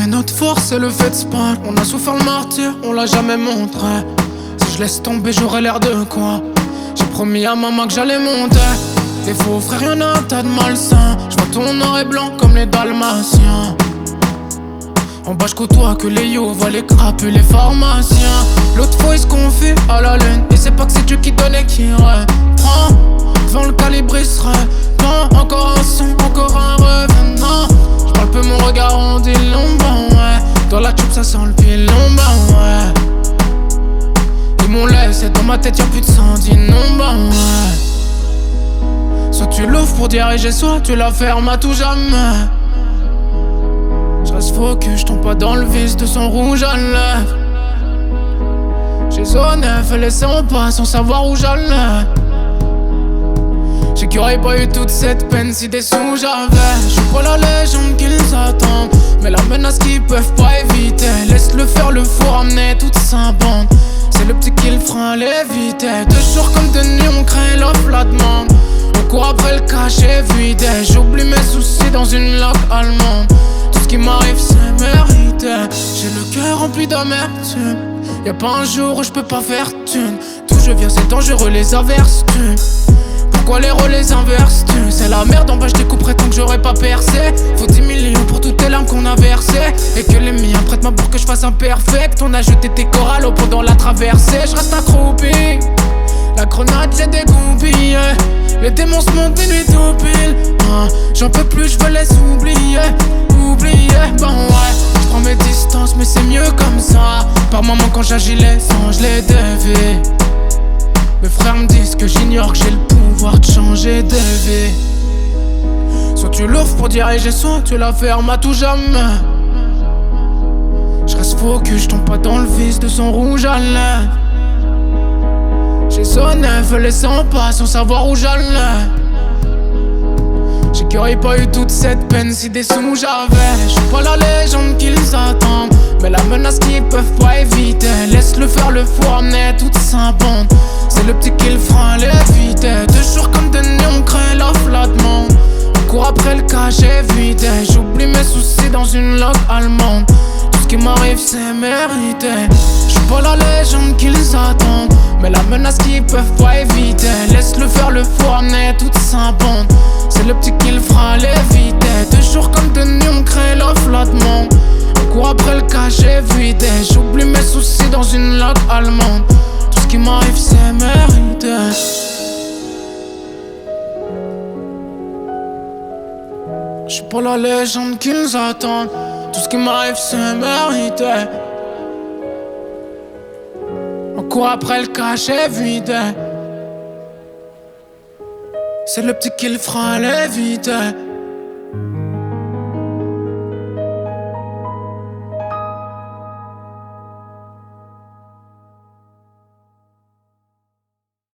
fait notre force, c'est le fait de se battre. On a souffert le martyr, on l'a jamais montré. Si je laisse tomber, j'aurais l'air de quoi? J'ai promis à maman que j'allais monter. Des faux frères, y'en a un tas de malsains. J'vois ton noir et blanc comme les dalmatiens. En bas j'côtoie que les yo, voient les crapes et les pharmaciens. L'autre fois il se confie à la lune. Et c'est pas que c'est Dieu qui donne et qui reprend. Devant le calibre il serait quand encore un son, encore un revenant. J'parle peu, mon regard on dit l'ombre, ouais. Dans la tube ça sent le pilon, ouais. Ils m'ont laissé dans ma tête, y'a plus de sang, dis non, ouais. Soit tu l'ouvres pour diriger, soit tu la fermes à tout jamais. J'reste focus, j'tombe pas dans le vice de son rouge à lèvres. J'ai zoné, fait les 100 pas sans savoir où j'allais. J'ai qu'il aurait pas eu toute cette peine si des sous j'avais. J'suis pas la légende qu'ils attendent, mais la menace qu'ils peuvent pas éviter. Laisse-le faire, le fou ramener toute sa bande. C'est le petit qui le frein l'évitait. De jour comme de nuit on crée l'offre, la demande. On court après le cachet vide. J'oublie mes soucis dans une loque allemande. Tout ce qui m'arrive c'est mérité. J'ai le cœur rempli d'amertume. Y'a pas un jour où j'peux pas faire thune. D'où je viens c'est dangereux les averses tu. Pourquoi les rôles les inverses tu? C'est la merde en bas j'découperai tant que j'aurais pas percé. Faut 10 millions pour toutes les larmes qu'on a versées. Et que les miens prête-moi pour que je fasse un perfect. On a jeté tes corallos pendant la traversée. J'reste accroupi. La grenade j'ai dégoupillé. Les démons se montent des nuits tout pile. J'en peux plus, j'veux les oublier. Oublier, ben ouais. J'prends mes distances mais c'est mieux comme ça. Par moments quand j'agis les sens, j'les dévie. Mes frères me disent que j'ignore que j'ai le pouvoir de changer de vie. Soit tu l'ouvres pour diriger, soit tu la fermes à tout jamais. J'reste focus, j'tombe pas dans le vice de son rouge à lèvres. J'ai sonné, fait les 100 pas sans savoir où j'allais. J'ai qu'il aurait pas eu toute cette peine si des sous j'avais. J'suis pas la légende qu'ils attendent, mais la menace qu'ils peuvent pas éviter. Laisse-le faire, le fou ramener toute sa bande. C'est le petit qui le frein l'évitait. De jour comme de nuit on crée l'offre, la demande. On court après le cachet vide. J'oublie mes soucis dans une loque allemande. Tout ce qui m'arrive c'est mérité. J'suis pas la légende qu'ils attendent, mais la menace qu'ils peuvent pas éviter. Laisse-le faire, le fou ramener toute sa bande. C'est le petit qui le fera l'éviter. De jour comme de nuit on crée l'offre, la demande. On court après le cachet vide. J'oublie mes soucis dans une loque allemande. Tout ce qui m'arrive c'est mérité. J'suis pas la légende qu'ils attendent. Tout ce qui m'arrive c'est mérité. On court après le cachet vide. C'est le petit qui le fera l'éviter.